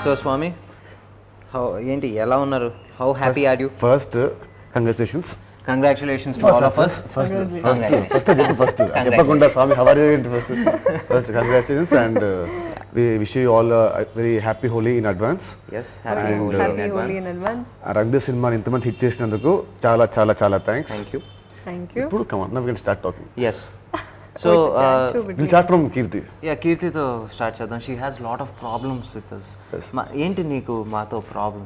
So స్వామి, ఏంటి ఎలా ఉన్నారు? How happy are you? First congratulations. Congratulations to all of us. First చెప్పకుండా Swami how are you ఏంటి first congratulations and we wish you all very happy Holi in advance. yes happy holi in advance. Rang సినిమాని ఇంతమంది hit చేసినందుకు చాలా చాలా చాలా thanks. thank you ఇప్పుడు come on, now we can start talking. yes so will start from Keerthi. కీర్తితో start చేద్దాం. She has lot of problems with us. ఏంటి నీకు మాతో ప్రాబ్లం?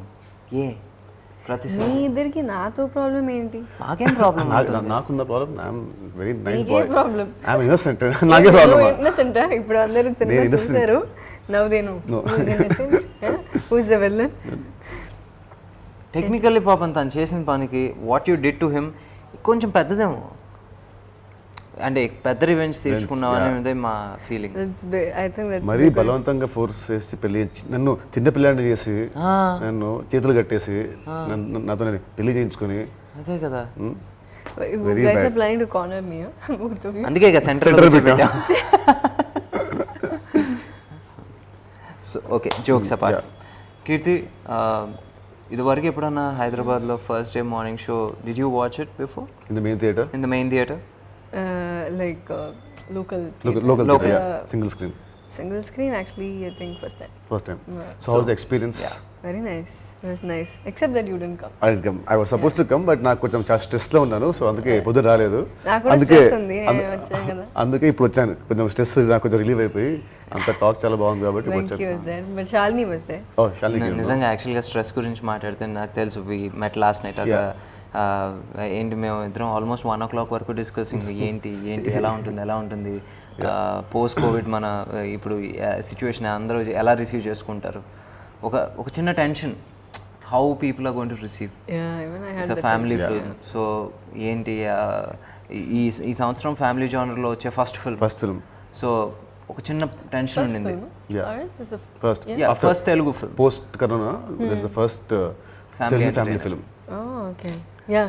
ప్రతిసారి మీ ఇద్దరికి నాతో ప్రాబ్లం ఏంటి? నాకేం ప్రాబ్లం? నాకున్న problem, I'm very nice bye. Problem I'm innocent. నాకే ప్రాబ్లం. ఇన్నోసెంట్. ఇప్పుడు అందరూ సినిమా చూస్తారు. Now they know who is the villain. Technically పాపం తను చేసిన పనికి what you did to him కొంచెం పెద్దదేమో, అంటే పెద్ద రివెంజ్ తీర్చుకున్నావు అనేది మా ఫీలింగ్. మరీ బలవంతంగా ఫోర్స్ చేసి పెళ్లి, నన్ను చిన్న పిల్లాడిని చేసి నన్ను చేతులు కట్టేసి నాతో పెళ్లి చేయించుకొని, అదే కదా. అందుకే ఇక సెంటర్ పెట్టా. So okay, jokes apart. Keerthi, ఇదివరకు ఎప్పుడన్నా హైదరాబాద్లో first day morning show did you watch it before? In the main theatre. In the main theatre, like local single screen actually. I think first time. So how was the experience? Very nice. It was nice except that you didn't come. I didn't come. I was supposed to come, but నాకు కొంచెం చాలా stress లో ఉన్నాను, so అందుకే పొద్దున రాలేదు. అందుకే ఇప్పుడు వచ్చాను. కొంచెం స్ట్రెస్ నాకు కొంచెం రిలీవ్ అయిపోయి అంత టాక్ చాలా బాగుంది కాబట్టి వచ్చాను. But Shalini was there. Oh, Shalini. నిజంగా యాక్చువల్గా స్ట్రెస్ గురించి మాట్లాడితే నాకు తెలుసు. వి మెట్ లాస్ట్ నైట్. అక్కడ ఏంటి మేము ఇద్దరం ఆల్మోస్ట్ 1 o'clock వరకు డిస్కసింగ్ ఏంటి ఎలా ఉంటుంది పోస్ట్ కోవిడ్ మన ఇప్పుడు సిచ్యువేషన్ అందరూ ఎలా రిసీవ్ చేసుకుంటారు. ఒక చిన్న tension, how people are going to receive. It's a family film. So ఏంటి ఈ సంవత్సరం ఫ్యామిలీ జానర్లో వచ్చే ఫస్ట్ ఫిల్మ్. సో ఒక చిన్న టెన్షన్ ఉండింది. First Telugu film post corona, this the first family film.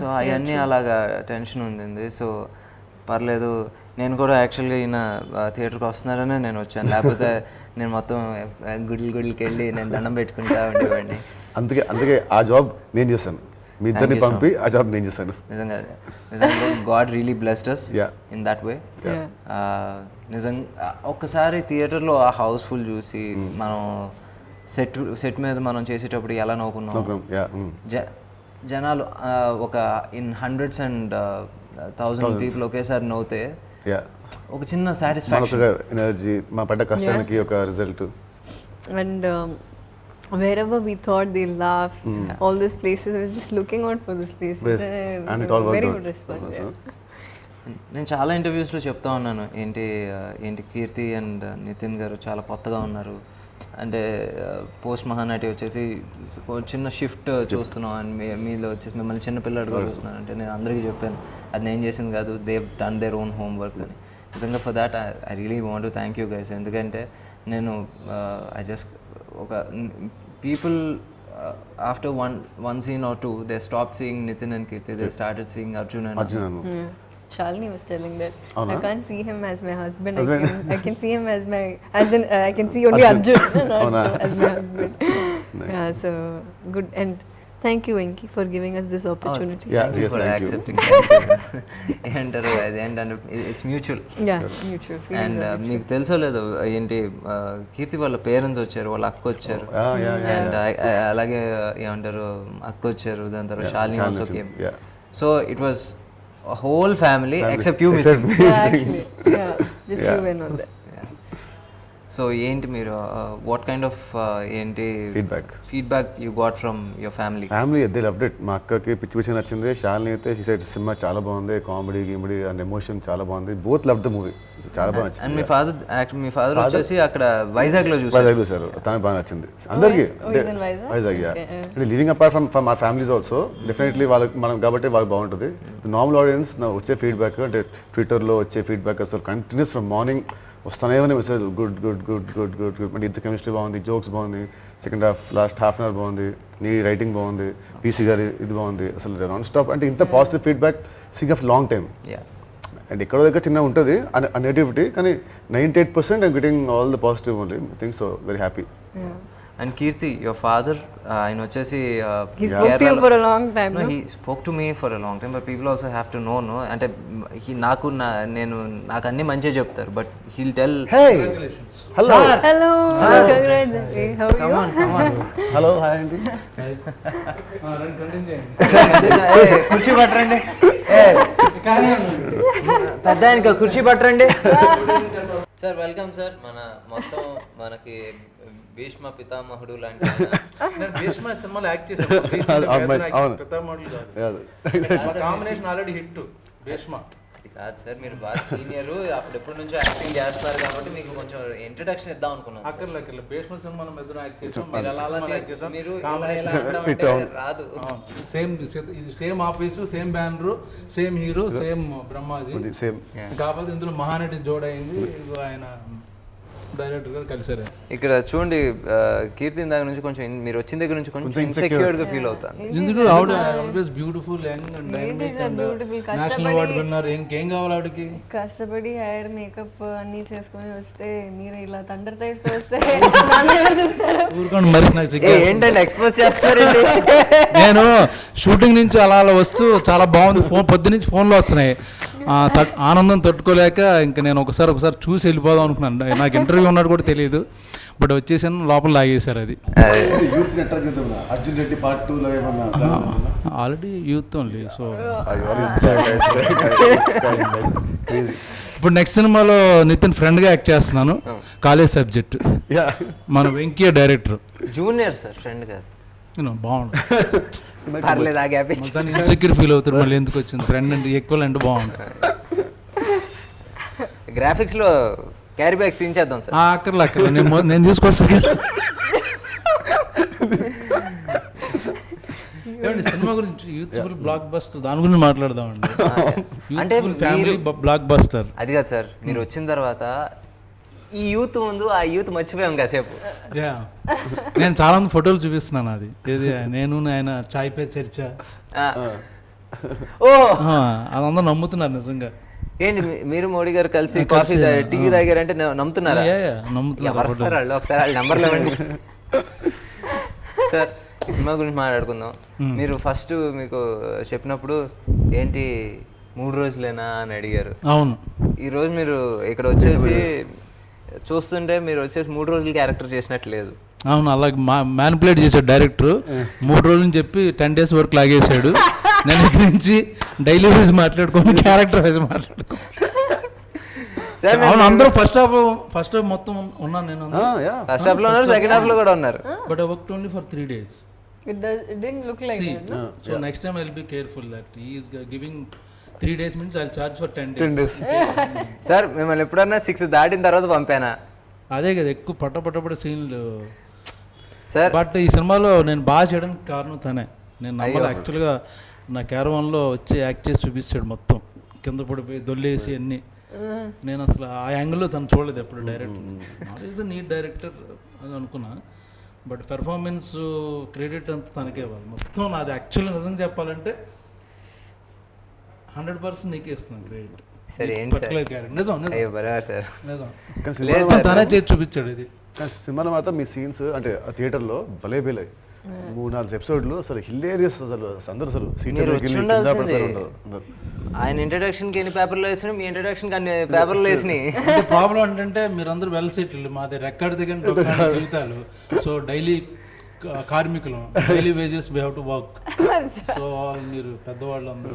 So అవన్నీ అలాగా టెన్షన్ ఉంది. సో పర్లేదు, నేను కూడా యాక్చువల్గా ఈయన థియేటర్కి వస్తున్నారనే నేను వచ్చాను, లేకపోతే నేను మొత్తం గుడికి వెళ్ళి నేను దండం పెట్టుకుంటా ఉండేవాడిని. అందుకే ఆ జాబ్ నేను చేశాను, మీ ఇద్దరిని పంపి ఆ జాబ్ నేను చేశాను. నిజంగా God really blessed us in that way. నిజంగా ఒక్కసారి థియేటర్లో ఆ హౌస్ఫుల్ చూసి మనం సెట్ మీద మనం చేసేటప్పుడు ఎలా నవ్వుకున్నాం. జనాలు ఒక ఇన్ హండ్రెడ్స్ అండ్ 1000 పీపుల్ ఒకేసారి నవ్వుతే ఒక చిన్న సాటిస్ఫాక్షన్, ఎనర్జీ, మా పడ్డ కష్టానికి ఒక result. And wherever we thought they'll laugh, all these places, we were just looking out for these places. And it all worked very out. good response. నేను చాలా ఇంటర్వ్యూస్లో చెప్తా ఉన్నాను, ఏంటి కీర్తి అండ్ నితిన్ గారు చాలా కొత్తగా ఉన్నారు, అంటే పోస్ట్ మహానటి వచ్చేసి చిన్న షిఫ్ట్ చూస్తున్నాం అండ్ మీలో వచ్చేసి మిమ్మల్ని చిన్న పిల్లడుగా చూస్తున్నాను. అంటే నేను అందరికీ చెప్పాను అది నేను చేసింది కాదు, they've done their own homework అని. నిజంగా for that I really want to thank you guys. ఎందుకంటే నేను ఐ జస్ట్ ఒక people after one scene or two they stop seeing Nithin and Keerthy, they started seeing Arjun and Shalini was telling that I can't see him as my husband. I can see him as I can see only Arjun not as my husband. Yeah, so good. And thank you, Venki, for giving us this opportunity. Thank you for accepting. And it's mutual. Yeah, mutual. And మీకు తెలుసో లేదో ఏంటి, కీర్తి వాళ్ళ parents వచ్చారు, వాళ్ళ అక్క వచ్చారు, and అలాగే ఏమంటారు అక్క వచ్చారు, దాని తర్వాత Shalini also came. So it was a whole family except you missing. Yeah, actually, just you went on that. So ఏంటి మీరు what kind of ఏంటి feedback you got from your family? They loved it. మా అక్కకి పిచ్చి నచ్చింది. షాలిని అయితే she said cinema చాలా బాగుంది, కామెడీ అండ్ ఎమోషన్ చాలా బాగుంది. బోత్ లవ్ ద మూవీ, చాలా బాగా నచ్చింది. అండ్ మీ ఫాదర్ వచ్చేసి అక్కడ వైజాగ్లో చూసారు, తనకు బాగా నచ్చింది. అందరికీ వైజాగ్. అంటే living apart from our families also definitely వాళ్ళకి మనం కాబట్టి వాళ్ళకి బాగుంటుంది. నార్మల్ ఆడియన్స్ వచ్చే ఫీడ్బ్యాక్, అంటే ట్విట్టర్లో వచ్చే ఫీడ్బ్యాక్ అసలు కంటిన్యూస్ ఫ్రమ్ మార్నింగ్ వస్తానే మెసేజ్, గుడ్ అంటే ఇంత కెమిస్ట్రీ బాగుంది, జోక్స్ బాగుంది, second half last half an hour బాగుంది, నీ రైటింగ్ బాగుంది, పీసీ గారి ఇది బాగుంది, అసలు నాన్ స్టాప్. అంటే ఇంత positive feedback sing of long time. And ఎక్కడో దగ్గర చిన్న ఉంటుంది నెగిటివిటీ, కానీ 98% I'm getting all the positive only things. So very happy. And Keerthy your father ఆయన వచ్చేసి He spoke to you for a long time, no? he spoke to me for a long time, but people also have to know, no, అంటే నాకు అన్ని మంచిగా చెప్తారు, but he'll tell, Hey, hello. Hello, congratulations. How are you? Hello, hi Andy. కుర్చీ పట్టరండి, పెద్ద ఆయనకి కుర్చీ పట్టరండి. Sir welcome sir. మొత్తం మనకి భీష్మ పితామహుడు లాంటి భీష్మ సినిమాలో యాక్ట్ చేశాను, పితామహుడు కాదు. Combination already hit Bheeshma. అది కాదు సార్, మీరు బాగా సీనియర్, అప్పుడెప్పటి నుంచో యాక్టింగ్ చేస్తారు కాబట్టి మీకు కొంచెం ఇంట్రడక్షన్ ఇద్దాం అనుకున్నాను. అక్కర్లే భీష్మ సినిమాలో మీద యాక్ట్ చేసాం. మీరు ఇలా అంటామంటే రాదు. Same office, same banner, same hero, same Brahmaji. కాకపోతే ఇందులో మహానటి జోడైంది, ఆయన డైరెక్టర్ గారు కలిసారు. ఇక్కడ చూడండి, కీర్తి దగ్గర నుంచి కొంచెం మీరు వచ్చిన దగ్గర నుంచి కొంచెం ఇన్సెక్యూర్డ్ గా ఫీల్ అవుతాను. ఎందుకు ఆవిడ always beautiful, young and dynamic and national award winner. ఇంకేం కావాలి ఆవిడకి? కష్టపడి హెయిర్ మేకప్ అన్ని చేసుకొని వస్తే మీరు ఇలా తండ్రి తెస్తే వస్తే ఊరుకోండి మరి. నాకు ఏంటంటే ఎక్స్పోజ్ చేస్తారండి. నేను షూటింగ్ నుంచి అలా వస్తూ చాలా బాగుంది, పొద్దు నుంచి ఫోన్లో వస్తున్నాయి. ఆనందం తట్టుకోలేక ఇంకా నేను ఒకసారి చూసి వెళ్ళిపోదాం అనుకున్నాను. నాకు ఇంటర్వ్యూ ఉన్నాడు కూడా తెలియదు, బట్ వచ్చేసాను, లోపల లాగేశారు. అది ఆల్రెడీ యూత్ ఓన్లీ. సో ఇప్పుడు నెక్స్ట్ సినిమాలో నితిన్ ఫ్రెండ్గా యాక్ట్ చేస్తున్నాను, కాలేజ్ సబ్జెక్ట్. మన Venkaiah director. Junior sir, friend కాదు. బాగుంటుంది. పర్లేదు, ఇన్సెక్యూర్ ఫీల్ అవుతారు మళ్ళీ, ఎందుకు వచ్చింది ఫ్రెండ్ అంటే ఈక్వల్ అంటే బాగుంటుంది. గ్రాఫిక్స్ లో క్యారీ బ్యాగ్స్ తీయించేద్దాం సార్. అక్కర్లే నేను తీసుకొస్తాను. ఏమండి సినిమా గురించి, యూత్ఫుల్ బ్లాక్ బస్టర్, దాని గురించి మాట్లాడదామండి. అంటే ఫ్యామిలీ బ్లాక్ బస్టర్ అది కాదు సార్, మీరు వచ్చిన తర్వాత ఈ యూత్ ముందు ఆ యూత్ మర్చిపోయాం కాసేపు. నేను చాలా మంది ఫోటోలు చూపిస్తున్నాను. అది ఏది నేను ఆయన చాయ్ పే చర్చ, ఓ అదంతా నమ్ముతున్నారు నిజంగా. ఏంటి మీరు మోడీ గారు కలిసి కాఫీ టీ తాగారంటే నమ్ముతున్నారా? నమ్ముతున్నారు. ఒకసారి వాళ్ళ నెంబర్లు ఇవ్వండి సార్. ఈ సినిమా గురించి మాట్లాడుకుందాం. మీరు ఫస్ట్ మీకు చెప్పినప్పుడు ఏంటి 3 రోజులేనా అని అడిగారు. అవును. ఈరోజు మీరు ఇక్కడ వచ్చేసి చూస్తుంటే మీరు వచ్చేసి 3 రోజులు క్యారెక్టర్ చేసినట్టు లేదు. అవును, అలాగే మ్యానిపులేట్ చేశాడు డైరెక్టర్. 3 రోజులు చెప్పి 10 days వరకు లాగేశాడు. నేను ఇక్కడి నుంచి డైలీ వైజ్ మాట్లాడుకోని క్యారెక్టర్ వైజ్ మాట్లాడుకో. అవును, అందరూ ఫస్ట్ హాఫ్ మొత్తం ఉన్నాను నేను. ఫస్ట్ హాఫ్ లో ఉన్నారు, సెకండ్ హాఫ్ లో కూడా ఉన్నారు. But I worked only for 3 days. It didn't look like that, no? So next time I'll be careful that he is giving 3 days means I'll charge for 10 days. Sir మిమ్మల్ని ఎప్పుడన్నా 6 దాటిన తర్వాత పంపానా? అదే కదా ఎక్కువ పట్టపట్ట సీన్లు సార్. బట్ ఈ సినిమాలో నేను బాగా చేయడానికి కారణం తనే. నేను నమ్మలే యాక్చువల్గా. నా క్యారవాన్లో వచ్చి యాక్ట్ చేసి చూపిస్తాడు, మొత్తం కింద పడిపోయి దొల్లేసి అన్నీ. నేను అసలు ఆ యాంగిల్లో తను చూడలేదు ఎప్పుడు. డైరెక్టర్ ఈజ్ నీట్ డైరెక్టర్ అని అనుకున్నా, బట్ పెర్ఫార్మెన్స్ క్రెడిట్ అంతా తనకే ఇవ్వాలి మొత్తం. నాది యాక్చువల్గా నిజంగా చెప్పాలంటే 100% నీకే ఇస్తున్నాను క్రెడిట్. సరే ఏంటి నిజం తనే చేసి చూపించాడు. ఇది సినిమాలో మాత్రం మీ సీన్స్ అంటే థియేటర్లో భలే భలే 3-4 ఎపిసోడ్లు అసలు హిలేరియస్. అసలు అందరూ అసలు ఆయన ఇంట్రడక్షన్ కి ఎన్ని పేపర్లు వేసినా, మీ ఇంట్రడక్షన్ కి అన్ని పేపర్లు వేసినాయి. ప్రాబ్లం ఏంటంటే మీరందరూ వెల్ సెటిల్డ్, మాది రెక్కడి దగ్గర జీవితాలు. సో డైలీ కార్మికులు, daily wages we have to work. So మీరు పెద్దవాళ్ళు అందరూ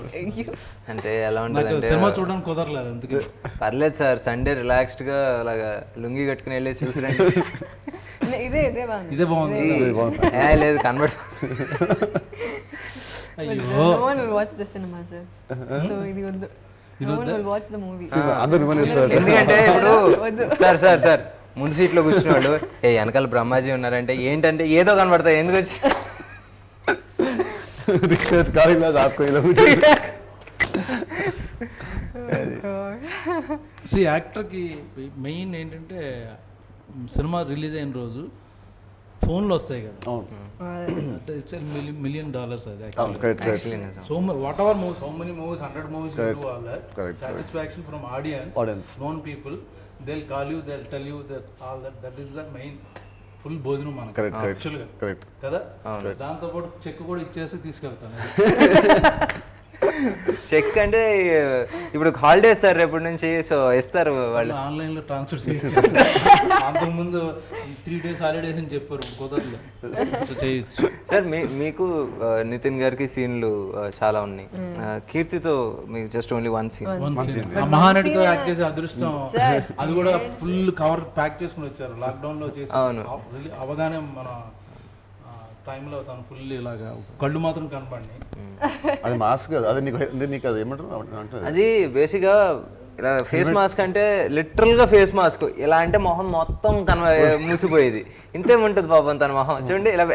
అంటే ఎలా ఉంటుంది, సినిమా చూడడానికి కుదరలేదు. అందుకే పర్లేదు సార్, సండే రిలాక్స్డ్ గా అలాగా లుంగి కట్టుకుని వెళ్ళి చూసిరండి. ఇదే బాగుంది. లేదు కనబడు. అయ్యో ఎందుకంటే ఇప్పుడు సార్ ముందు సీట్లో కూర్చున్న వాళ్ళు వెనకాల బ్రహ్మాజీ ఉన్నారంటే ఏంటంటే ఏదో కనబడతాయి. ఎందుకు వచ్చి యాక్టర్కి మెయిన్ ఏంటంటే సినిమా రిలీజ్ అయిన రోజు ఫోన్లో వస్తాయి కదా, $1 million అది. So what ever movies, how many movies, 100 movies you do all that, satisfaction from audience, known people, they'll call you, they'll tell you that all that is the main full భోజనం మనకి correct యాక్చువల్గా correct కదా, దాంతో పాటు check కూడా ఇచ్చేసి తీసుకెళ్తాను. Check అంటే ఇప్పుడు హాలిడేస్ సార్ రేపటి నుంచి, సో ఇస్తారు వాళ్ళు. ఆన్లైన్లో ట్రాన్స్ఫర్ చేయొచ్చు. అంతకుముందు 3 days హాలిడేస్ అని చెప్పారు, కుదరదు. సో చేయొచ్చు సార్. మీకు నితిన్ గారికి సీన్లు చాలా ఉన్నాయి. కీర్తితో మీకు జస్ట్ ఓన్లీ 1 scene. ఆ మహానటితో యాక్ట్ చేసే అదృష్టం, అది కూడా ఫుల్ కవర్ ప్యాక్ చేసుకుని వచ్చారు లాక్డౌన్ లో చేసి. అవగానే మన టైంలో తను ఫుల్ ఇలాగా కళ్ళు మాత్రం కనపడి. అది మాస్క్ కదా, అది నీకు అది ఏమంటారు అంటే అది బేసిక్గా ఇలా ఫేస్ మాస్క్ అంటే లిటరల్ గా ఫేస్ మాస్క్. ఇలా అంటే మొహం మొత్తం మూసిపోయేది. ఇంతేముంటది పాపం తన మొహం చూడండి ఇలా.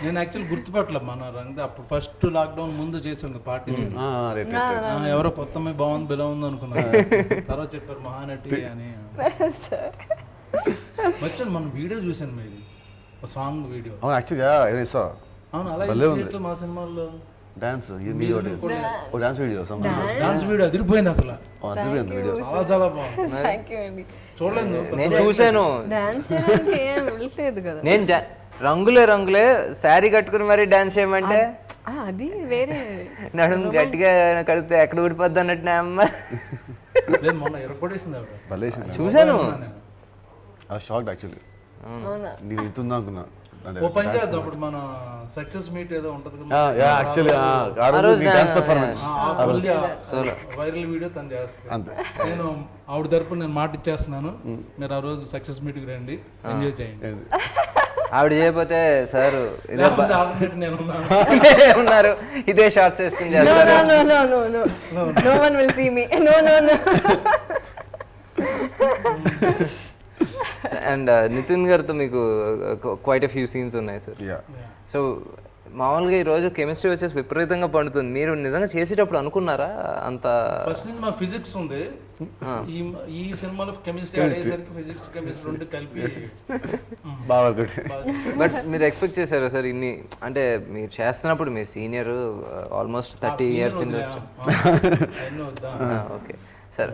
నేను యాక్చువల్ గుర్తుపట్టలే మన రంగ అప్పుడు ఫస్ట్ లాక్డౌన్ ముందు చేసాం పార్టీ. ఎవరో కొత్త బాగుంది బిలా ఉంది అనుకున్నాను, తర్వాత చెప్పారు మహానటి అని. వచ్చాను మన వీడియో చూసాను మీది, సాంగ్ వీడియో. అవును యాక్చువల్గా అవును అలా మా సినిమాల్లో dance dance video dance video అదిరిపోయింది అసలు, వీడియో చాలా చాలా బాగుంది. చూడలేదు నేను చూసాను. నేను రంగులే రంగులే శారీ కట్టుకుని మరి డాన్స్ చేయమంటే అది వేరే నడుము గట్టిగా కడితే ఎక్కడ ఊడిపోద్ది అన్నట్టు అమ్మ. మొన్న ఎరగొట్టేసింది చూసాను. షాక్ యాక్చువల్లీ, నీకు ఇస్తుందా అనుకున్నా. ఓ పని చేద్దాం, అప్పుడు మన సక్సెస్ మీట్ ఏదో ఉంటది వైరల్ వీడియో తను చేస్తాను. నేను ఆవిడ తరపున నేను మాట ఇచ్చేస్తున్నాను, మీరు ఆ రోజు సక్సెస్ మీట్ కి రండి, ఎంజాయ్ చేయండి. ఆవిడ చేయకపోతే సార్ నేను ఉన్నారు ఇదే షార్ట్స్ వేసుకుని అండ్ నితిన్ గారితో మీకు క్వైట్ ఎ ఫ్యూ సీన్స్ ఉన్నాయి సార్. సో మామూలుగా ఈరోజు కెమిస్ట్రీ వచ్చేసి విపరీతంగా పండుతుంది. మీరు నిజంగా చేసేటప్పుడు అనుకున్నారా అంత? ఫస్ట్ నుంచి మా ఫిజిక్స్ ఉంది, ఈ సినిమాలో కెమిస్ట్రీ అయ్యేసరికి ఫిజిక్స్ కెమిస్ట్రీ రెండు కలిపి బాగా. బట్ మీరు ఎక్స్పెక్ట్ చేశారా సార్ ఇన్ని? అంటే మీరు చేస్తున్నప్పుడు మీరు senior almost 30 years industry. Okay sir,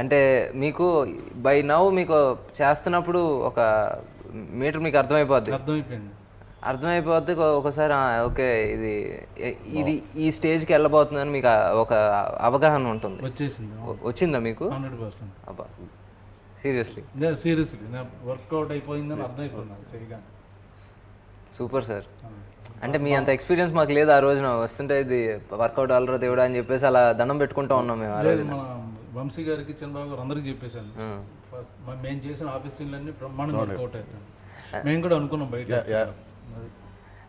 అంటే మీకు బై నౌ మీకు చేస్తున్నప్పుడు ఒక మీటర్ మీకు అర్థమైపోద్ది ఒకసారి. ఓకే ఇది ఈ స్టేజ్కి వెళ్ళబోతుందని మీకు ఒక అవగాహన ఉంటుంది. వచ్చిందా మీకు? 100%. అబ్బా సీరియస్లీ వర్కౌట్ అయిపోయిందని అర్థమైపోయింది. Super sir. అంటే మీ అంత ఎక్స్పీరియన్స్ మాకు లేదు. ఆ రోజున వస్తుంటే ఇది వర్కౌట్ అవ్వరా దేవుడా అని చెప్పేసి అలా దండం పెట్టుకుంటా ఉన్నాం మేము. ఆ రోజు వంశీ గారికి చంద్రబాబు గారు అందరికి చెప్పేశాను, మేము చేసిన ఆఫీస్ సీన్లన్నీ బ్రహ్మాండంగా వర్కౌట్ అవుతాయి. మేము కూడా అనుకున్నాం బయట.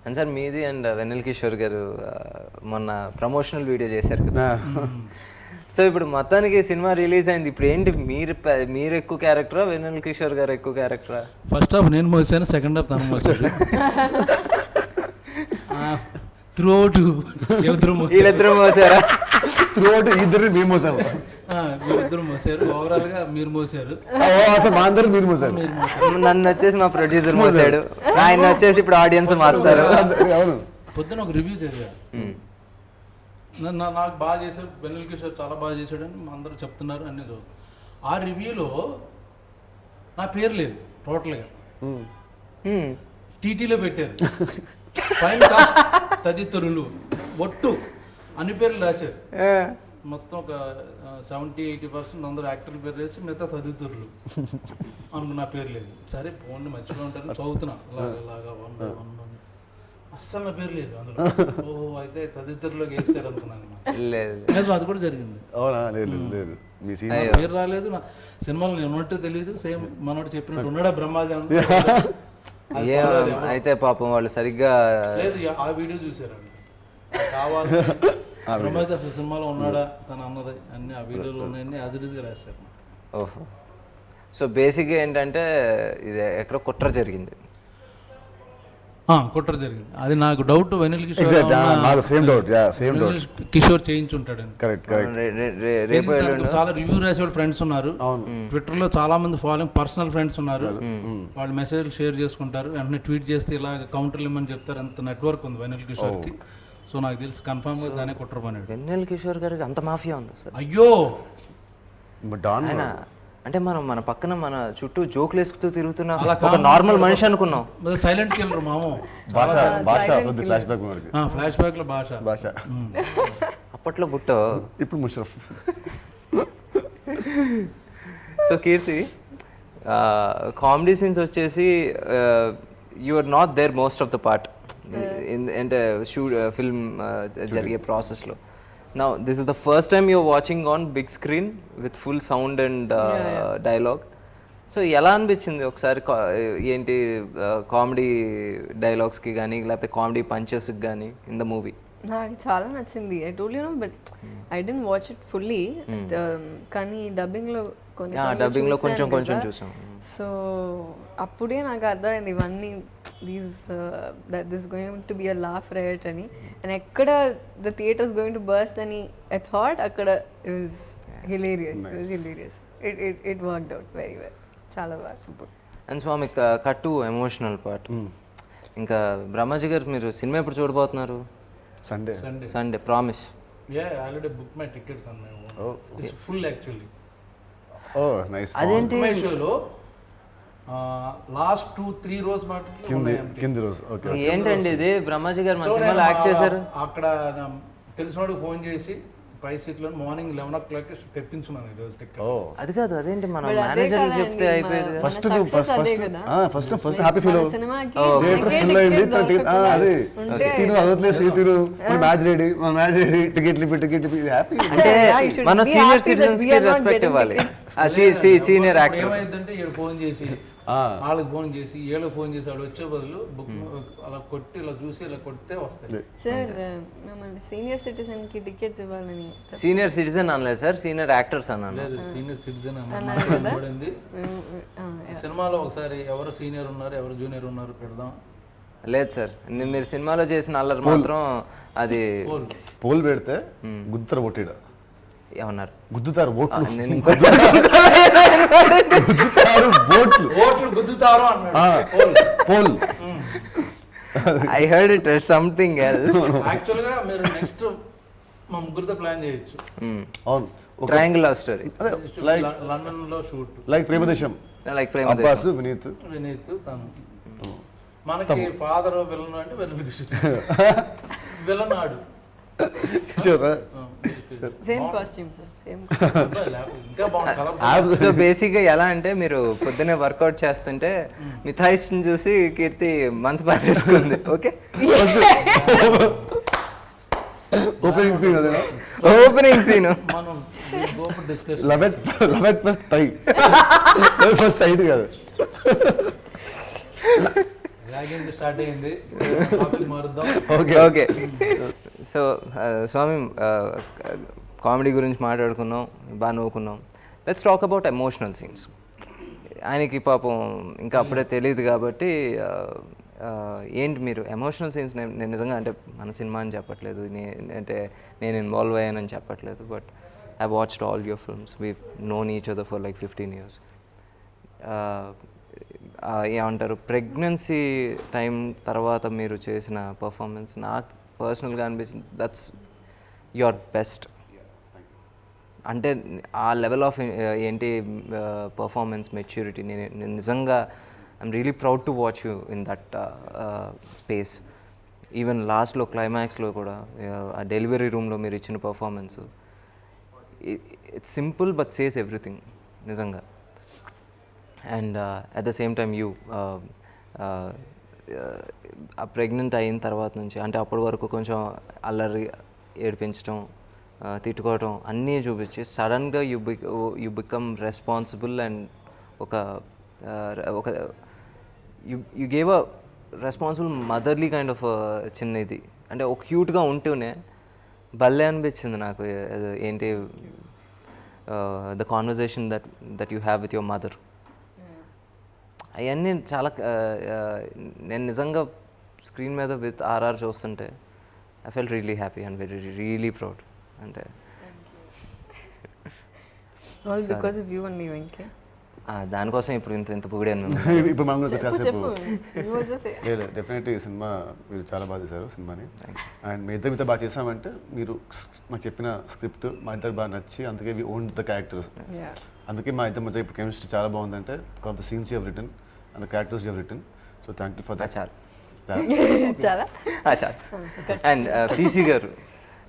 అండ్ సార్ మీది అండ్ వెన్నెల కిషోర్ గారు మొన్న ప్రమోషనల్ వీడియో చేశారు కదా. సో ఇప్పుడు మొత్తానికి సినిమా రిలీజ్ అయింది. ఇప్పుడు ఏంటి మీరు ఎక్కువ క్యారెక్టరా వెన్నెల కిషోర్ గారు ఎక్కువ క్యారెక్టరా? ఫస్ట్ హాఫ్ నేను మోసాను, సెకండ్ హాఫ్ తను మోసాడు. వీళ్ళిద్దరు మోసారా? ఇద్దరు మేము మోసాము, వీళ్ళిద్దరు మోసారు. ఓవరాల్ గా మీరు మోసారు, మీరు మోసారు. నన్ను వచ్చేసి మా ప్రొడ్యూసర్ మోసాడు, ఆయన వచ్చేసి ఇప్పుడు ఆడియన్స్ మాస్తారు. పొద్దున ఒక రివ్యూ చదివా, నాకు బాగా చేశాడు, వెన్నెల కిషోర్ చాలా బాగా చేశాడు అని అందరూ చెప్తున్నారు అన్ని రోజు. ఆ రివ్యూలో నా పేరు లేదు టోటల్గా, టీటీలో పెట్టారు. పైన తదితరులు ఒట్టు అన్ని పేర్లు రాశారు. మొత్తం ఒక 70-80% అందరూ యాక్టర్ల పేరు వేసి మిగతా తదితరులు నా పేరు లేదు. సరే ఫోన్లు మర్చిపోయి ఉంటారు, చదువుతున్నా ఇలాగా 1 అస్సలు నా పేరు లేదు అందులో. ఓహో అయితే తదితరులోకి వేసారు అనుకున్నాను. లేదు అది కూడా జరిగింది. పేరు రాలేదు, నా సినిమాలో నేను ఉన్నట్టు తెలియదు. సేమ్ మనోడు చెప్పినట్టు ఉన్నాడా బ్రహ్మాజీ అయితే పాపం వాళ్ళు సరిగ్గా లేదు. ఆ వీడియో చూసారు కావాలి బ్రహ్మాజీ అసలు సినిమాలో ఉన్నాడా తను అన్నది అన్ని ఆ వీడియోలో ఉన్నాయని యాజ్ ఇట్ ఈస్గా రాశారు. ఓహో. సో బేసిక్గా ఏంటంటే ఇది ఎక్కడో కుట్ర జరిగింది. కుట్ర జరిగింది, అది నాకు డౌట్. వెన్నెల కిషోర్ చేయించుంటాడు. చాలా రివ్యూ రాసేవాళ్ళు ఫ్రెండ్స్ ఉన్నారు, ట్విట్టర్ లో చాలా మంది ఫాలోయింగ్ పర్సనల్ ఫ్రెండ్స్ ఉన్నారు. వాళ్ళు మెసేజ్లు షేర్ చేసుకుంటారు, వెంటనే ట్వీట్ చేస్తే ఇలా కౌంటర్లు ఇమ్మని చెప్తారు. అంత నెట్వర్క్ ఉంది వెన్నెల కిషోర్ కి. సో నాకు తెలిసి కన్ఫర్మ్ గా దానే కుట్ర పని. వెన్నెల కిషోర్ గారికి అంత మాఫియా ఉంది సార్? అయ్యో అంటే మనం మన పక్కన మన చుట్టూ జోకులు వేసుకుతూ తిరుగుతున్న ఒక నార్మల్ మనిషి అనుకున్నాం. సైలెంట్ కిల్లర్ మాము. భాష ఫ్లాష్ బ్యాక్ మనకి. ఫ్లాష్ బ్యాక్ లో భాష. అప్పట్లో బుట్టో, ఇప్పుడు Musharraf. So Keerthy, comedy scenes వచ్చేసి you are not there most of the part అంటే ఫిల్మ్ జరిగే ప్రాసెస్లో. Now this is the first time you're watching on big screen with full sound and dialogue. So ఎలా అనిపించింది ఒకసారి ఏంటి కామెడీ డైలాగ్స్కి కానీ లేకపోతే కామెడీ పంచెస్కి కానీ ఇన్ ద మూవీ? నాకు చాలా నచ్చింది. I told you know, but I didn't watch it fully. కానీ డబ్బింగ్లో డబ్బింగ్లో కొంచెం చూసాం. సో అప్పుడే నాకు అర్థమైంది ఇవన్నీ this going to be a laugh right అని. అండ్ ఎక్కడ the theatres going to burst అని ఐ థాట్ అక్కడ it was hilarious. It worked out very well. చాలా బాగా. అండ్ స్వామి కట్టు ఎమోషనల్ పార్ట్. ఇంకా బ్రహ్మాజీ గారు మీరు సినిమా ఎప్పుడు చూడబోతున్నారు? Sunday promise. Already book my tickets on my own. It's full actually. Nice. అదేంటి షోలో లాస్ట్ 2-3 రోజు మాటకి కింది రోజు. ఓకే. ఏంటండి ఇది? బ్రహ్మాజీ గారు మన సినిమాలో యాక్ట్ చేశారు. అక్కడ తెలిసినోడికి ఫోన్ చేసి పై సీట్లో మార్నింగ్ 11 o'clock తెప్పించున్నాను ఈరోజు టికెట్. అది కాదు, అదేంటి మనం మేనేజర్ చెప్తే అయిపోయేది. ఫస్ట్ హ్యాపీ ఫీల్ ఫుల్ అయింది. అదే తిను అదట్లేదు తిను మ్యాచ్ రెడీ టికెట్లు హ్యాపీ. అంటే మన సీనియర్ సిటిజన్స్ కి రెస్పెక్ట్ ఇవ్వాలి. సీనియర్ యాక్టర్ ఏమైందంటే వీళ్ళు ఫోన్ చేసి వాళ్ళకి ఫోన్ చేసి వీళ్ళకి ఫోన్ చేసి వాళ్ళు వచ్చే బదులు బుక్ అలా కొట్టి ఇలా చూసి ఇలా కొడితే వస్తాయి. సార్ మిమ్మల్ని సీనియర్ సిటిజన్ కి టికెట్స్ ఇవ్వాలని. సీనియర్ సిటిజన్ అనలేదు సార్, సీనియర్ యాక్టర్స్ అన్నాను. లేదు, సీనియర్ సిటిజన్ అన్నది సినిమాలో ఒకసారి ఎవరు సీనియర్ ఉన్నారు ఎవరు జూనియర్ ఉన్నారు పెడదాం. లేదు సార్, మీరు సినిమాలో చేసిన అల్లరి మాత్రం అది పోల్ పెడితే గుద్దరు కొట్టిడ ఏమన్నారు? గుద్దుతారు ఓట్లు. ఓట్లు గుద్దుతారు అన్నాడు poll. I heard it something else. Actual గా మీరు నెక్స్ట్ మా ముగ్గురితో ప్లాన్ చేయొచ్చు. అవును, ట్రయాంగిల్ లవ్ స్టోరీ లండన్ లో shoot like Premadesam. Like Premadesam. Vineeth తను మనకి ఫాదర్ విలన్ అంటే విలనాడు. Same costume sir, same. So basic గా ఎలా అంటే మీరు పొద్దునే వర్కౌట్ చేస్తుంటే మీ థైస్ ని చూసి కీర్తి మనసు పారేసుకుంది. ఓకే, ఓపెనింగ్ సీన్ అదేనా? ఓపెనింగ్ సీన్ మనం డిస్కస్ 11 ఫస్ట్ టై ఫస్ట్ సైడ్ కాదు. స్టార్ట్ అయింది. మారుద్దాం. ఓకే. సో స్వామి, కామెడీ గురించి మాట్లాడుకున్నాం, బాగా నవ్వుకున్నాం. Let's talk about emotional scenes. ఆయనకి పాపం ఇంకా అప్పుడే తెలియదు కాబట్టి ఏంటి మీరు ఎమోషనల్ సీన్స్? నేను నిజంగా అంటే మన సినిమా అని చెప్పట్లేదు, అంటే నేను ఇన్వాల్వ్ అయ్యానని చెప్పట్లేదు, but I watched all your films. We known each other for like 15 years. ఏమంటారు, ప్రెగ్నెన్సీ టైం తర్వాత మీరు చేసిన పర్ఫార్మెన్స్ నాకు పర్సనల్గా అనిపించింది దట్స్ యువర్ బెస్ట్. అంటే ఆ లెవెల్ ఆఫ్ ఏంటి పర్ఫార్మెన్స్ మెచ్యూరిటీ, నేను నిజంగా I'm really proud to watch you in that space. Even లాస్ట్లో క్లైమాక్స్లో కూడా ఆ డెలివరీ రూమ్లో మీరు ఇచ్చిన performance, it's simple but says everything నిజంగా. And at the same time you ఆ ప్రెగ్నెంట్ అయిన తర్వాత నుంచి, అంటే అప్పటి వరకు కొంచెం అల్లరి ఏడిపించడం, తిట్టుకోవటం అన్నీ చూపించి సడన్గా యు బికమ్ రెస్పాన్సిబుల్ అండ్ ఒక you gave a responsible motherly kind of చిన్న ఇది. అంటే ఒక క్యూట్గా ఉంటూనే భలే అనిపించింది నాకు. ఏంటి the conversation that you have with your mother, అవన్నీ చాలా నేను నిజంగా స్క్రీన్ మీద విత్ ఆర్ఆర్ చూస్తుంటే I felt really happy and really proud. అంటే దానికోసం ఇప్పుడు ఇంత పొగిడాను. ఇప్పుడు మనం లేదు, డెఫినెట్లీ ఈ సినిమా మీరు చాలా బాగా చేశారు సినిమాని. అండ్ మీ ఇద్దరు బాగా చేసామంటే మీరు మాకు చెప్పిన స్క్రిప్ట్ మా ఇద్దరు బాగా నచ్చి అందుకే వి ఓన్ ద క్యారెక్టర్స్. అందుకే మా ఇద్దరి మధ్య ఇప్పుడు కెమిస్ట్రీ చాలా బాగుందంటే the scenes you have written and the characters you have written. So thank you for that. చాలు చాలా చాలు. అండ్ పీసీ గారు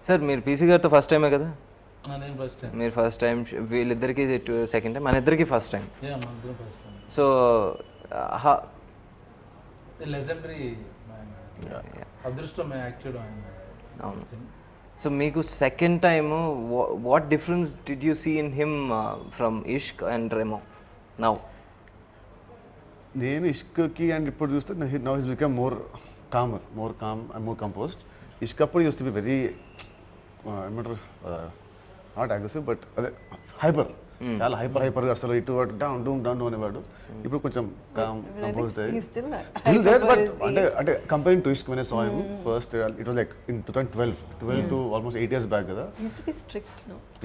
సార్, మీరు పీసీ గారితో ఫస్ట్ టైమే కదా? నేను ఫస్ట్ టైం. మీరు ఫస్ట్ టైం, వీళ్ళిద్దరికి సెకండ్ టైం, మన ఇద్దరికి first time. First time. So legendary అదృష్టం యాక్చువల్ ఆయన. అవును. సో మీకు second time what difference did you see in him from Ishq and Remo now? నేను ఇష్క్కి అండ్ ఇప్పుడు చూస్తే now his become more calm and more composed. Ishq అప్పుడు యూస్ టు బి వెరీ ఏమంటారు, నాట్ అగ్రెసివ్ బట్ అదే హైపర్, చాలా హైపర్గా అసలు ఇటు అటు డౌన్ అనేవాడు. ఇప్పుడు కొంచెం కామ్ కంపోజ్డ్ అయ్యి స్టిల్ దేర్, బట్ అంటే comparing to Ishq when I saw him first it was like in 2012 to almost 8 years back కదా.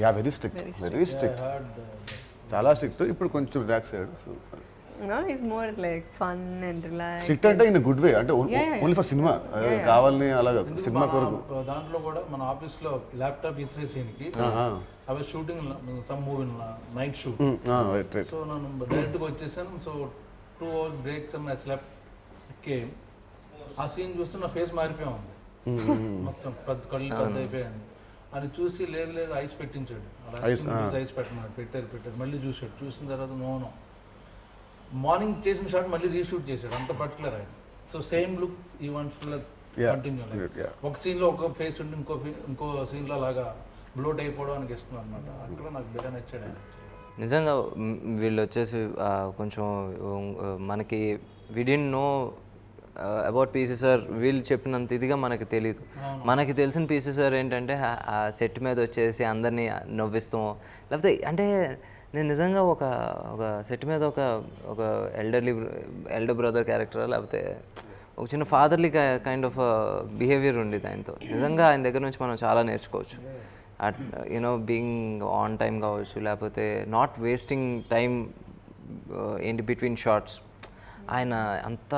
యా, వెరీ స్ట్రిక్ట్, చాలా స్ట్రిక్ట్. ఇప్పుడు కొంచెం రిలాక్స్ అయ్యాడు. So No, he's more like fun and relaxed. Strict అంటే in good way, అంటే only for cinema కావాలని అలాగా cinema కొరకు. దాంట్లో కూడా మన ఆఫీస్లో ల్యాప్టాప్ ఇన్స్టలేషన్కి అవి shooting some movie night shoot. So నేను డైరెక్ట్గా వచ్చేసాను. So 2 hours breaks and I slept came. ఆ సీన్ చూస్తే నా ఫేస్ మారిపోయా ఉంది మొత్తం, కళ్ళు పెద్ద అయిపోయాను. అని చూసి లేదు ఐస్ పెట్టించాడు, ఐస్ పెట్టారు. మళ్ళీ చూసిన తర్వాత నో మార్నింగ్ చేసిన షాట్ మళ్ళీ రీషూట్ చేశాడు, అంత పర్టికులర్ ఆయన. సో సేమ్ లుక్ ఈ వాంట్స్ టు కంటిన్యూ. ఒక సీన్లో ఒక ఫేస్ ఉండి ఇంకో సీన్లో లాగా బ్లోట్ అయిపోవడానికి ఇష్టం అనమాట. అక్కడ నాకు బాగా నచ్చాడు ఆయన. నిజంగా వీళ్ళు వచ్చేసి కొంచెం మనకి we didn't know about PC sir. వీళ్ళు చెప్పినంత ఇదిగా మనకి తెలియదు. మనకి తెలిసిన పీసీ సార్ ఏంటంటే ఆ సెట్ మీద వచ్చేసి అందరినీ నవ్విస్తాం, లేకపోతే అంటే నేను నిజంగా ఒక సెట్ మీద ఒక ఎల్డర్ బ్రదర్ క్యారెక్టర్, లేకపోతే ఒక చిన్న ఫాదర్లీ కైండ్ ఆఫ్ బిహేవియర్ ఉండేది ఆయనతో. నిజంగా ఆయన దగ్గర నుంచి మనం చాలా నేర్చుకోవచ్చు. యూనో బీయింగ్ ఆన్ టైం కావచ్చు, లేకపోతే నాట్ వేస్టింగ్ టైం ఏంటి బిట్వీన్ షార్ట్స్. ఆయన అంత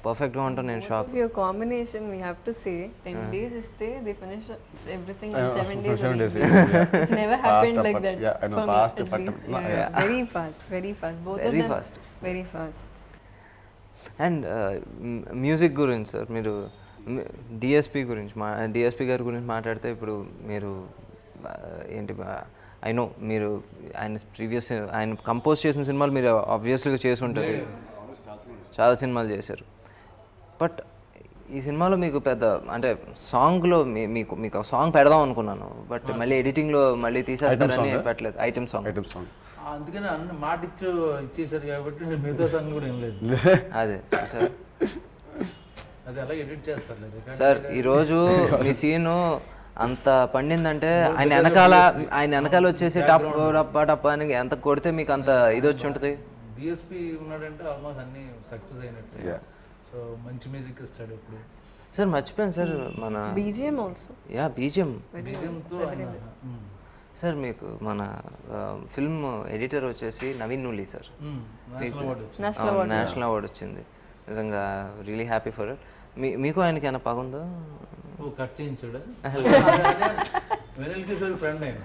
పర్ఫెక్ట్గా ఉంటాను నేను shock. Your combination, we have to say 10 days stay, they finish everything in 7 days. It's never happened like that. Yeah, I know, fast. Very fast. Both Very of them fast. very fast. And music గురించి sir, మీరు DSP గురించి DSP గారి గురించి మాట్లాడితే, ఇప్పుడు మీరు ఏంటి I know మీరు ఆయన కంపోజ్ చేసిన సినిమాలు మీరు ఆబ్వియస్లీగా చేసి ఉంటారు, చాలా సినిమాలు చేశారు. బట్ ఈ సినిమాలో మీకు పెద్ద అంటే సాంగ్లో మీకు సాంగ్ పెడదాం అనుకున్నాను, బట్ మళ్ళీ ఎడిటింగ్లో మళ్ళీ తీసేస్తారని పెట్టలేదు. ఐటమ్ సాంగ్ అందుకని అన్ని మాట ఇచ్చేసారు కాబట్టి మిగతా సాంగ్ కూడా ఏం లేదు. అదే సార్, అది అలా ఎడిట్ చేస్తారు సార్. ఈరోజు మీ సీను అంత పండిందంటే ఆయన వెనకాల వచ్చేసి టప్ టప్ టప్ అని ఎంత కొడితే మీకు అంత ఇది వచ్చి ఉంటుంది. డిఎస్పి ఉన్నాడంటే ఆల్మోస్ట్ అన్ని సక్సెస్ అయినట్టు. సో మంచి మ్యూజిక్ ఇస్తాడు ఇప్పుడు. సార్ మర్చిపోయాను సార్, మన BGM also. యా బీజిఎం బీజిఎంతో సార్. మీకు మన ఫిల్మ్ ఎడిటర్ వచ్చేసి Naveen Nooli sir, national award వచ్చింది. నిజంగా రియలీ హ్యాపీ ఫర్ ఇట్. మీకు ఆయనకి ఏమైనా పగుందా? కట్ చేయించాడు వెనల్ కిషోర్ ఫ్రెండ్ అయిన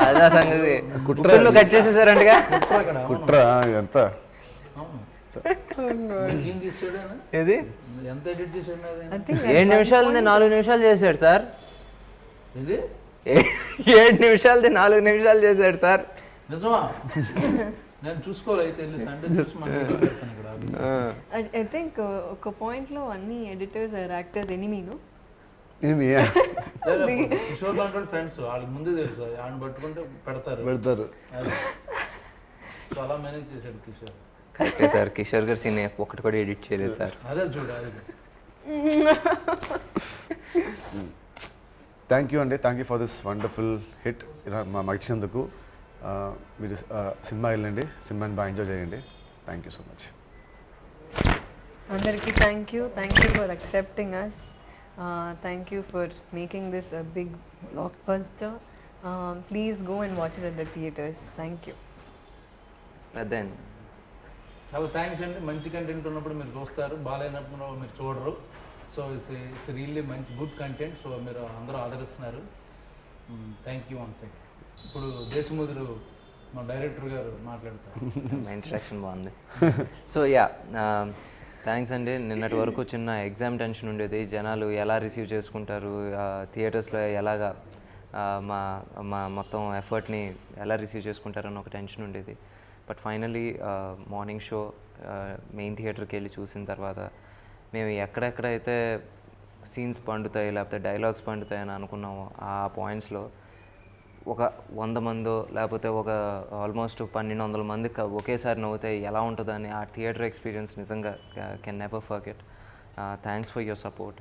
అదే సంగతి. కుట్రలో కట్ చేసేసారంటగా. కుట్ర ఎంత సీన్ తీసాడు ఏది ఎంత ఎడిట్ చేశాడు? 7 నిమిషాలది 4 నిమిషాలు చేశాడు సార్. ఇది 7 నిమిషాలది 4 నిమిషాలు చేశాడు సార్. నిజమా? నేను చూసుకోవాలి అయితే సండే చూసి I think ఒక పాయింట్ లో అన్ని ఎడిటర్స్ ఆర్ యాక్టర్స్ ఎనిమీను. కిషోర్ లాంటి ఫ్రెండ్స్ వాళ్ళకి ముందే తెలుసు, ఆయన పట్టుకుంటే పెడతారు. అలా మేనేజ్ చేశాడు కిషోర్. కరెక్టే సార్, కిషోర్ గారు సీన్ ఒకటి కూడా ఎడిట్ చేయలేదు సార్. అదే చూడాలి. థ్యాంక్ యూ అండి, thank you for this wonderful hit మాకు ఇచ్చినందుకు. మీరు సినిమా వెళ్ళండి, సినిమాని బాగా ఎంజాయ్ చేయండి. Thank you so much. అందరికీ thank you for accepting us. Thank you for making this a big blockbuster. Please go and watch it at the theaters. Thank you. Then చాలా థ్యాంక్స్ అండి. మంచి కంటెంట్ ఉన్నప్పుడు మీరు చూస్తారు, బాగాలేనప్పుడు మీరు చూడరు. సో ఇట్స్ రియల్లీ మంచి గుడ్ కంటెంట్. సో మీరు అందరూ ఆదరిస్తున్నారు. Thank you once again. ఇప్పుడు దేశముదురు మా డైరెక్టర్ గారు మాట్లాడతారు. మా ఇంట్రడక్షన్ బాగుంది. సో యా, థ్యాంక్స్ అండి. నిన్నటి వరకు చిన్న ఎగ్జామ్ టెన్షన్ ఉండేది, జనాలు ఎలా రిసీవ్ చేసుకుంటారు, థియేటర్స్లో ఎలాగా మా మా మొత్తం ఎఫర్ట్ని ఎలా రిసీవ్ చేసుకుంటారని ఒక టెన్షన్ ఉండేది. But finally morning show main థియేటర్కి వెళ్ళి చూసిన తర్వాత మేము ఎక్కడెక్కడైతే సీన్స్ పండుతాయి లేకపోతే డైలాగ్స్ పండుతాయి అని అనుకున్నామో ఆ పాయింట్స్లో ఒక 100 మందో లేకపోతే ఒక ఆల్మోస్ట్ 1200 మంది ఒకేసారి నవ్వుతాయి ఎలా ఉంటుందని ఆ థియేటర్ ఎక్స్పీరియన్స్ నిజంగా can never forget. Thanks for your support.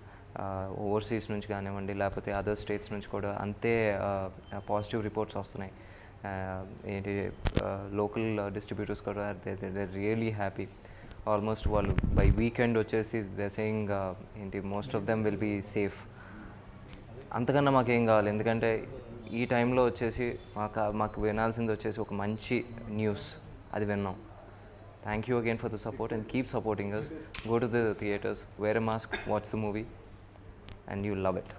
Overseas నుంచి కానివ్వండి లేకపోతే అదర్ స్టేట్స్ నుంచి కూడా అంతే పాజిటివ్ రిపోర్ట్స్ వస్తున్నాయి. ఏంటి లోకల్ డిస్ట్రిబ్యూటర్స్ కూడా దే రియలీ హ్యాపీ. ఆల్మోస్ట్ వాళ్ళు బై వీకెండ్ వచ్చేసి దే సేయింగ్ ఏంటి most of them will be safe. అంతకన్నా మాకేం కావాలి, ఎందుకంటే ఈ టైంలో వచ్చేసి మాకు వినాల్సింది వచ్చేసి ఒక మంచి న్యూస్, అది విన్నాం. Thank you again for the support and keep supporting us. Go to the theatres, wear a mask, watch the movie and you love it.